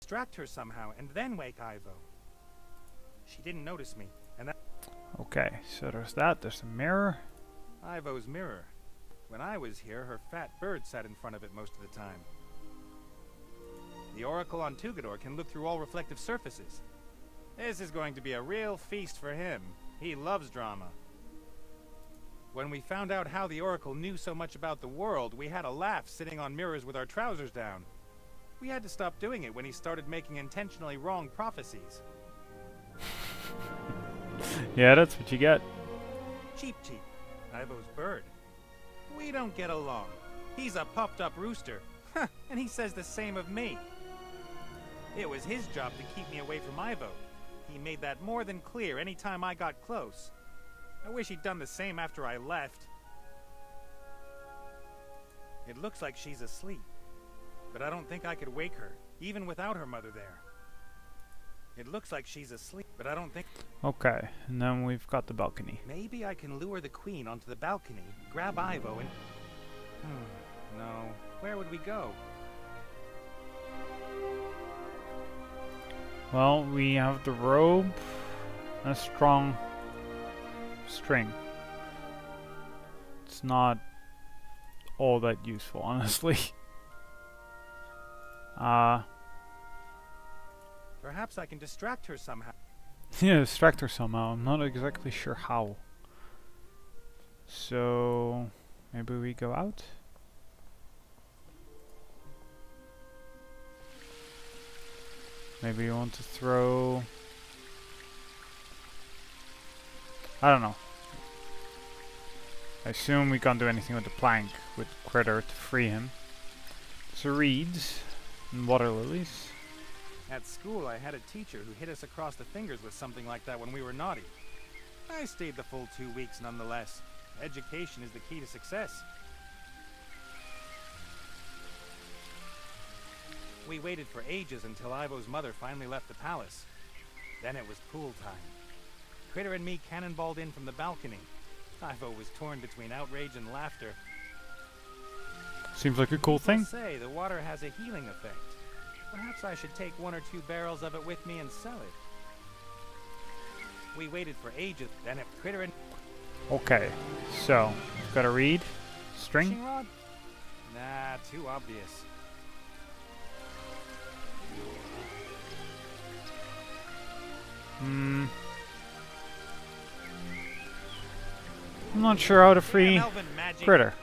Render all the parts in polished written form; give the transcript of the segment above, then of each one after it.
Distract her somehow, and then wake Ivo. She didn't notice me, and that... Okay, so there's that. There's a mirror. Ivo's mirror. When I was here, her fat bird sat in front of it most of the time. The Oracle on Tugador can look through all reflective surfaces. This is going to be a real feast for him. He loves drama. When we found out how the Oracle knew so much about the world, we had a laugh sitting on mirrors with our trousers down. We had to stop doing it when he started making intentionally wrong prophecies. Yeah, that's what you get. Cheep Cheep, Ivo's bird. We don't get along. He's a puffed up rooster, and he says the same of me. It was his job to keep me away from Ivo. He made that more than clear any time I got close. I wish he'd done the same after I left. It looks like she's asleep, but I don't think I could wake her, even without her mother there. It looks like she's asleep, but I don't think... Okay, and then we've got the balcony. Maybe I can lure the queen onto the balcony, grab Ivo, and... no. Where would we go? Well, we have the rope and a strong string. It's not all that useful, honestly. Perhaps I can distract her somehow. Yeah, distract her somehow. I'm not exactly sure how. So maybe we go out? Maybe you want to throw... I don't know. I assume we can't do anything with the plank with Critter to free him. So reeds and water lilies. At school, I had a teacher who hit us across the fingers with something like that when we were naughty. I stayed the full 2 weeks nonetheless. Education is the key to success. We waited for ages until Ivo's mother finally left the palace. Then it was pool time. Critter and me cannonballed in from the balcony. Ivo was torn between outrage and laughter. Seems like a cool thing. People say the water has a healing effect. Perhaps I should take 1 or 2 barrels of it with me and sell it. We waited for ages, then it Critter and... Okay, so, got a reed, string. Fishing rod? Nah, too obvious. I'm not sure how to free Critter.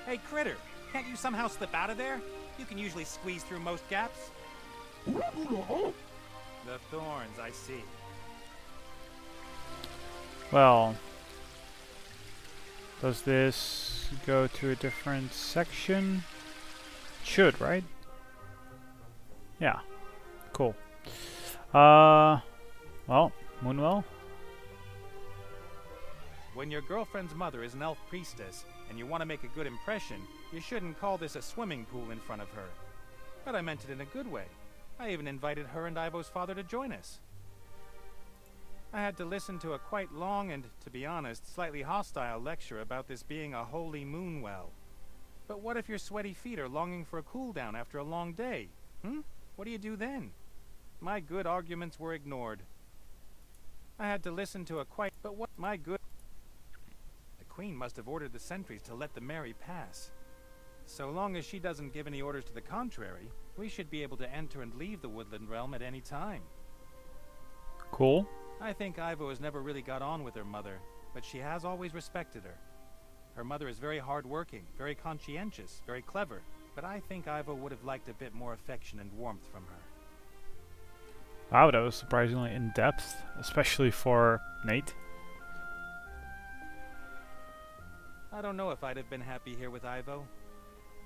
Hey, Critter, can't you somehow slip out of there? You can usually squeeze through most gaps. The thorns, I see. Well, does this go to a different section? It should, right? Yeah. Cool. Well, Moonwell? When your girlfriend's mother is an elf priestess, and you want to make a good impression, you shouldn't call this a swimming pool in front of her. But I meant it in a good way. I even invited her and Ivo's father to join us. I had to listen to a quite long and, to be honest, slightly hostile lecture about this being a holy moon well. But what if your sweaty feet are longing for a cool down after a long day? What do you do then? My good arguments were ignored. I had to listen to a quite... But what my good... The queen must have ordered the sentries to let the Mary pass. So long as she doesn't give any orders to the contrary, we should be able to enter and leave the woodland realm at any time. Cool. I think Ivo has never really got on with her mother, but she has always respected her. Her mother is very hard-working, very conscientious, very clever, but I think Ivo would have liked a bit more affection and warmth from her. Wow, that was surprisingly in-depth, especially for Nate. I don't know if I'd have been happy here with Ivo.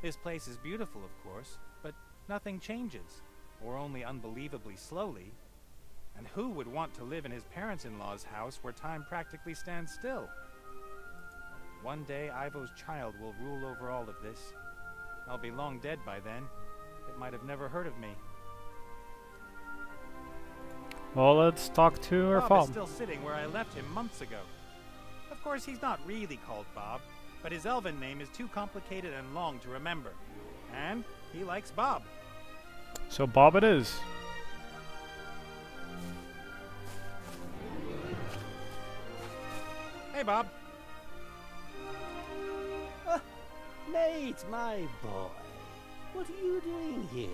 This place is beautiful, of course, but nothing changes, or only unbelievably slowly. And who would want to live in his parents-in-law's house where time practically stands still? One day, Ivo's child will rule over all of this. I'll be long dead by then. It might have never heard of me. Well, let's talk to her Bob father. is still sitting where I left him months ago. Of course, he's not really called Bob, but his elven name is too complicated and long to remember. And he likes Bob. So Bob it is. Hey, Bob. Nate, my boy. What are you doing here?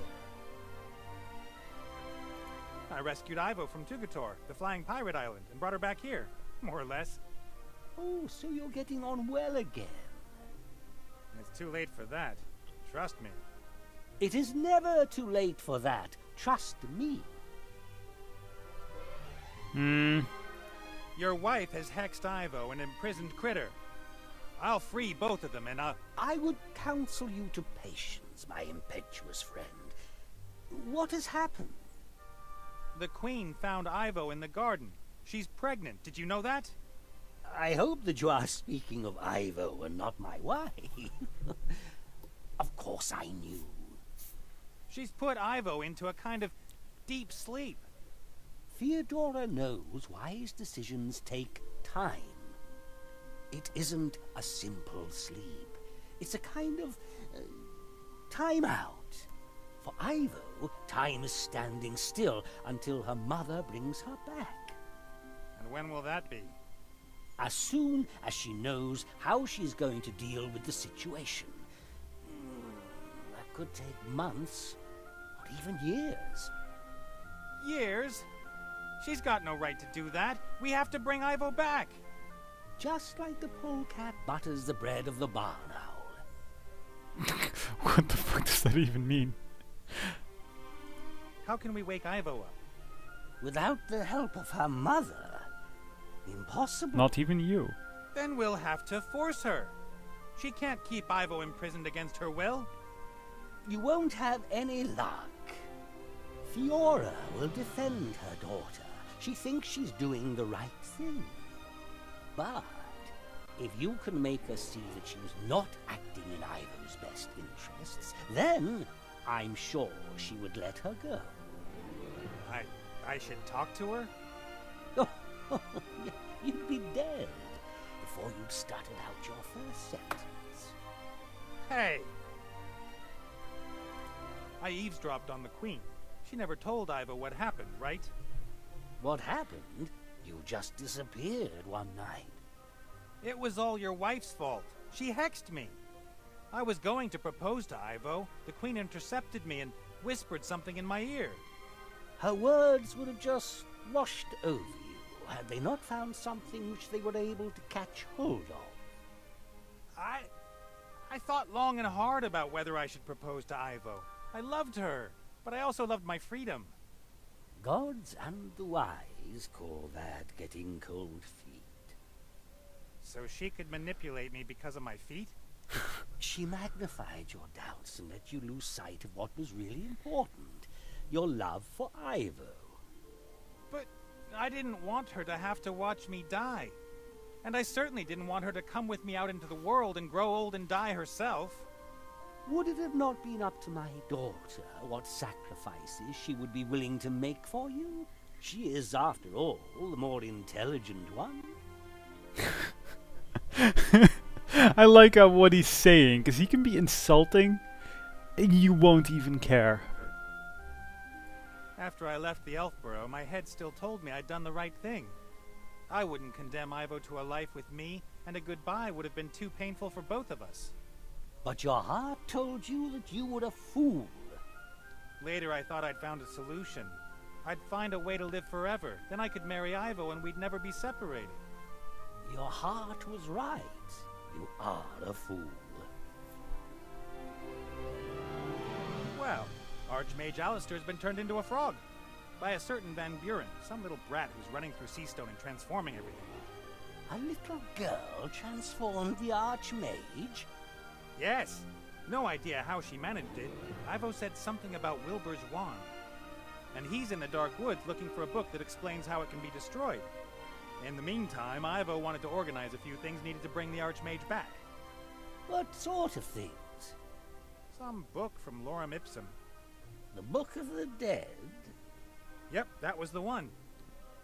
I rescued Ivo from Tugator, the flying pirate island, and brought her back here, more or less. Oh, so you're getting on well again. It's too late for that. Trust me. It is never too late for that. Trust me. Your wife has hexed Ivo and imprisoned Critter. I'll free both of them and I would counsel you to patience, my impetuous friend. What has happened? The Queen found Ivo in the garden. She's pregnant. Did you know that? I hope that you are speaking of Ivo and not my wife. Of course I knew. She's put Ivo into a kind of deep sleep. Theodora knows wise decisions take time. It isn't a simple sleep. It's a kind of time out. For Ivo, time is standing still until her mother brings her back. And when will that be? As soon as she knows how she's going to deal with the situation. That could take months, or even years. Years? She's got no right to do that. We have to bring Ivo back. Just like the polecat butters the bread of the barn owl. What the fuck does that even mean? How can we wake Ivo up? Without the help of her mother, impossible. Not even you. Then we'll have to force her. She can't keep Ivo imprisoned against her will. You won't have any luck. Fiora will defend her daughter. She thinks she's doing the right thing. But if you can make her see that she's not acting in Ivo's best interests, then I'm sure she would let her go. I should talk to her? Oh, you'd be dead before you'd started out your first sentence. Hey! I eavesdropped on the Queen. She never told Ivo what happened, right? What happened? You just disappeared one night. It was all your wife's fault. She hexed me. I was going to propose to Ivo. The Queen intercepted me and whispered something in my ear. Her words would have just washed over you had they not found something which they were able to catch hold of. I thought long and hard about whether I should propose to Ivo. I loved her, but I also loved my freedom. Gods and the wise call that getting cold feet. So she could manipulate me because of my feet? She magnified your doubts and let you lose sight of what was really important, your love for Ivo. But I didn't want her to have to watch me die. And I certainly didn't want her to come with me out into the world and grow old and die herself. Would it have not been up to my daughter what sacrifices she would be willing to make for you? She is, after all, the more intelligent one. I like what he's saying, because he can be insulting, and you won't even care. After I left the Elf Burrow, my head still told me I'd done the right thing. I wouldn't condemn Ivo to a life with me, and a goodbye would have been too painful for both of us. But your heart told you that you were a fool. Later I thought I'd found a solution. I'd find a way to live forever. Then I could marry Ivo and we'd never be separated. Your heart was right. You are a fool. Well, Archmage Alistair's been turned into a frog. By a certain Van Buren, some little brat who's running through Seastone and transforming everything. A little girl transformed the Archmage? Yes. No idea how she managed it. Ivo said something about Wilbur's wand. And he's in the Dark Woods looking for a book that explains how it can be destroyed. In the meantime, Ivo wanted to organize a few things needed to bring the Archmage back. What sort of things? Some book from Lorem Ipsum. The Book of the Dead? Yep, that was the one.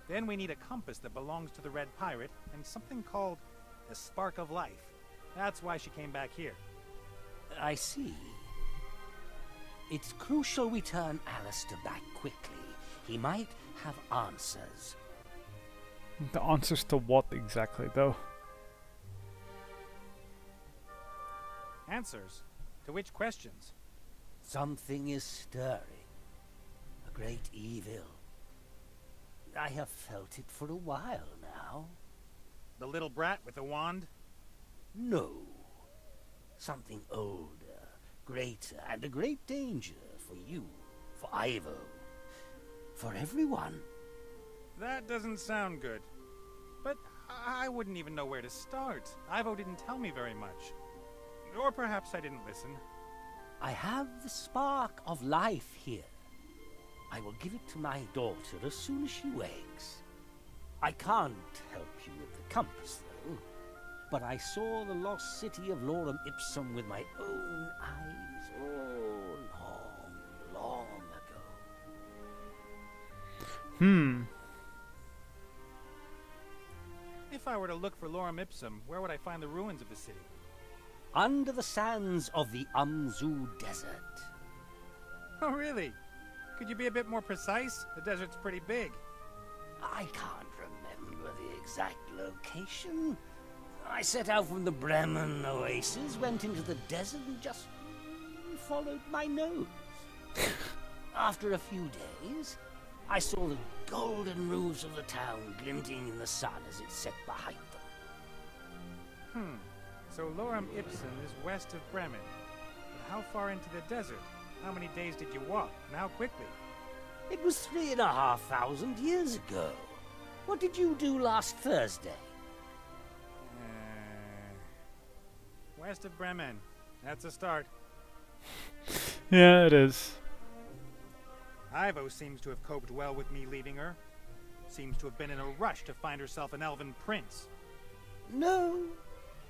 Then we need a compass that belongs to the Red Pirate, and something called the Spark of Life. That's why she came back here. I see. It's crucial we turn Alistair back quickly. He might have answers. The answers to what exactly, though? Answers? To which questions? Something is stirring. A great evil. I have felt it for a while now. The little brat with the wand? No. Something older, greater, and a great danger for you, for Ivo, for everyone. That doesn't sound good. But I wouldn't even know where to start. Ivo didn't tell me very much. Or perhaps I didn't listen. I have the spark of life here. I will give it to my daughter as soon as she wakes. I can't help you with the compass, though. But I saw the lost city of Lorem Ipsum with my own eyes, long, long ago. If I were to look for Lorem Ipsum, where would I find the ruins of the city? Under the sands of the Umzu Desert. Oh, really? Could you be a bit more precise? The desert's pretty big. I can't remember the exact location. I set out from the Bremen oasis, went into the desert, and just followed my nose. After a few days, I saw the golden roofs of the town glinting in the sun as it set behind them. So Lorem Ipsum is west of Bremen. But how far into the desert? How many days did you walk, and how quickly? It was 3,500 years ago. What did you do last Thursday? West of Bremen. That's a start. Yeah, it is. Ivo seems to have coped well with me leaving her. Seems to have been in a rush to find herself an elven prince. No,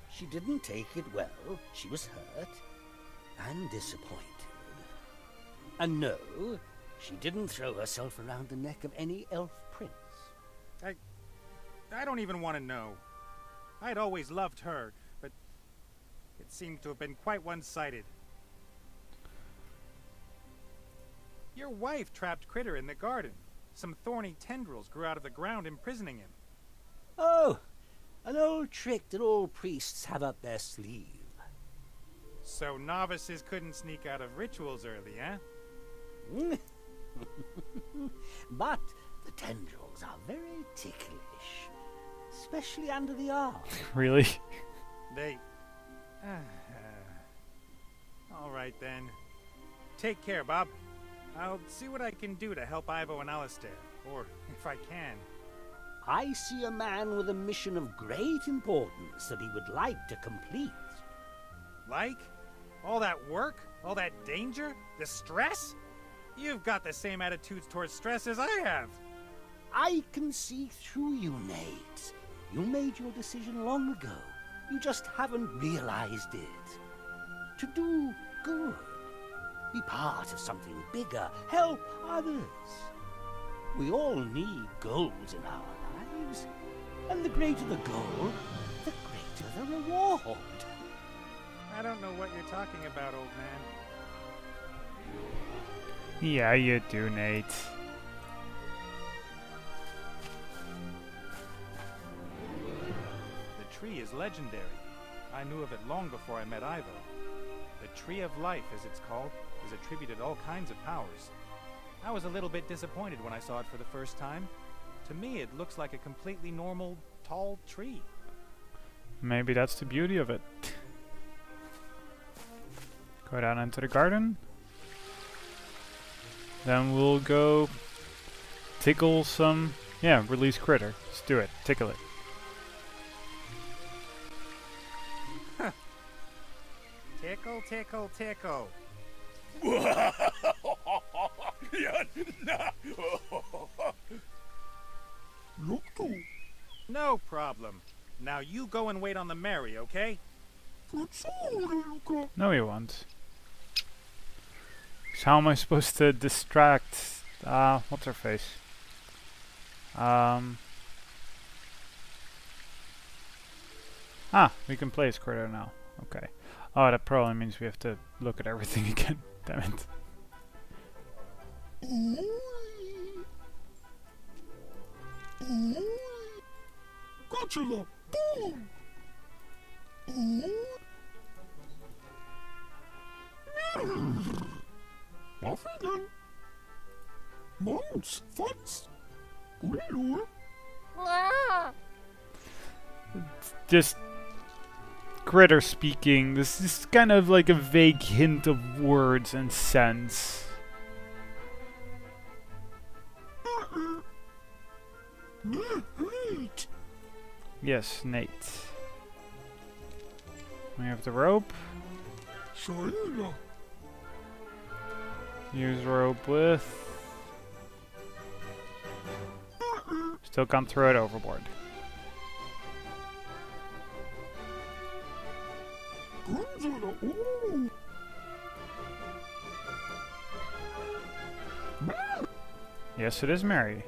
she didn't take it well. She was hurt and disappointed. And no, she didn't throw herself around the neck of any elf prince. I don't even want to know. I'd always loved her, but it seems to have been quite one-sided. Your wife trapped Critter in the garden. Some thorny tendrils grew out of the ground, imprisoning him. Oh, an old trick that all priests have up their sleeve. So novices couldn't sneak out of rituals early, eh? But the tendrils are very ticklish, especially under the arm. Really? They... All right, then. Take care, Bob. I'll see what I can do to help Ivo and Alistair, or if I can. I see a man with a mission of great importance that he would like to complete. Like? All that work? All that danger? The stress? You've got the same attitudes towards stress as I have. I can see through you, Nate. You made your decision long ago. You just haven't realized it. To do good. Be part of something bigger. Help others. We all need goals in our lives. And the greater the goal, the greater the reward. I don't know what you're talking about, old man. Yeah, you do, Nate. The tree is legendary. I knew of it long before I met Ivo. The Tree of Life, as it's called, is attributed all kinds of powers. I was a little bit disappointed when I saw it for the first time. To me, it looks like a completely normal, tall tree. Maybe that's the beauty of it. Go down into the garden. Then we'll go tickle some... Yeah, release Critter. Let's do it. Tickle it. Tickle, tickle, tickle. No problem. Now you go and wait on the Mary, okay? No, he won't. So how am I supposed to distract... what's her face? We can play as Critter now. Okay. Oh, that probably means we have to look at everything again. Damn it. Gotcha! Boom! Muffin. Mums, Futz. Gulul. Just critter speaking. This is kind of like a vague hint of words and sense. Nate. Yes, Nate. We have the rope. Shaila. Use rope with. Still can't throw it overboard. Gunzula. Ooh. Yes, it is Mary.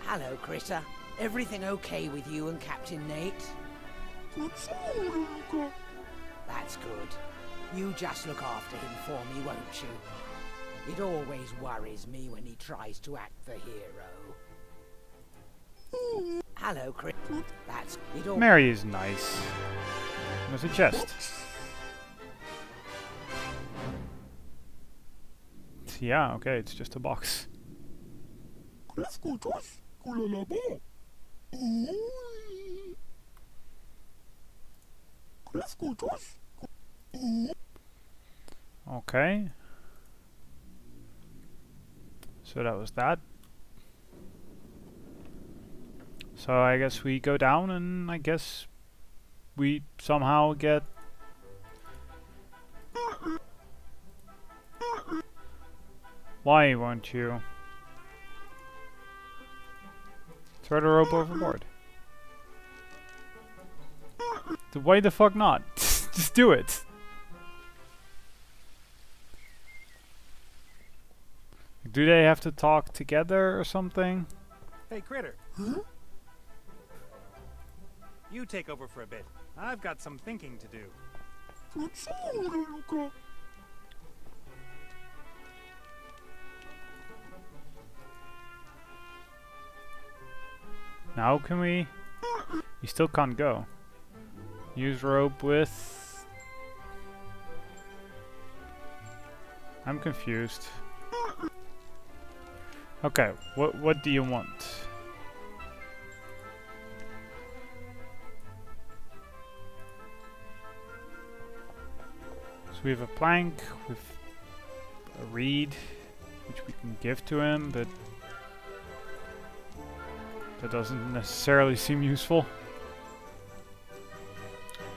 Hello, Critter. Everything okay with you and Captain Nate? That's good. You just look after him for me, won't you? It always worries me when he tries to act the hero. Hello, Critter. That's it. Mary is nice. There's a chest. Yeah, okay, it's just a box. Okay. So that was that. So I guess we go down and I guess we somehow get... Why won't you? Throw the rope overboard. Why the fuck not? Just do it. Do they have to talk together or something? Hey, Critter. Huh? You take over for a bit. I've got some thinking to do. Now can we? You still can't go. Use rope with... I'm confused. Okay, what do you want? So we have a plank with a reed, which we can give to him, but that doesn't necessarily seem useful.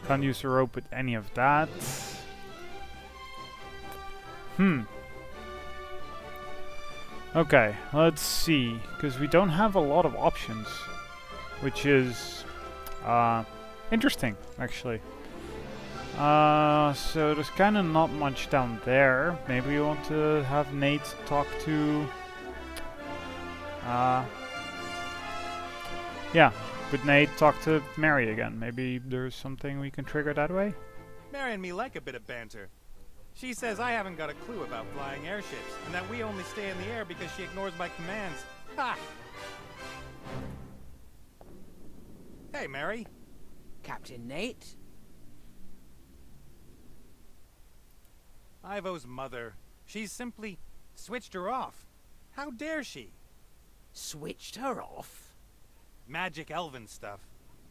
Can't use the rope with any of that. Okay, let's see, because we don't have a lot of options, which is interesting, actually. So there's kind of not much down there. Maybe we want to have Nate talk to... yeah, but Nate talk to Mary again. Maybe there's something we can trigger that way? Mary and me like a bit of banter. She says I haven't got a clue about flying airships, and that we only stay in the air because she ignores my commands. Ha! Hey, Mary. Captain Nate? Ivo's mother. She's simply switched her off. How dare she? Switched her off? Magic elven stuff.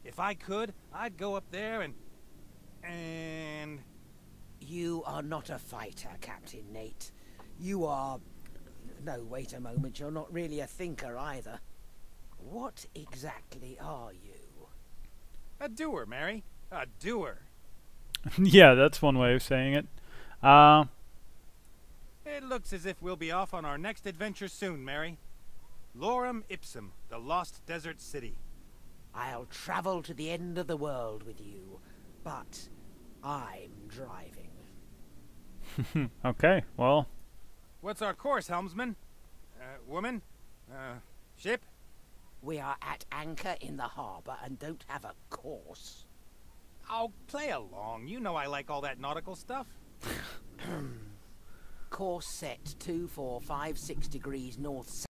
If I could, I'd go up there and... You are not a fighter, Captain Nate. You are... No, wait a moment, you're not really a thinker either. What exactly are you? A doer, Mary. A doer. Yeah, that's one way of saying it. It looks as if we'll be off on our next adventure soon, Mary. Lorem Ipsum, the Lost Desert City. I'll travel to the end of the world with you, but I'm driving. Okay, well... What's our course, helmsman? Woman? Ship? We are at anchor in the harbor and don't have a course. Oh, play along. You know I like all that nautical stuff. Course set 245 6 degrees north.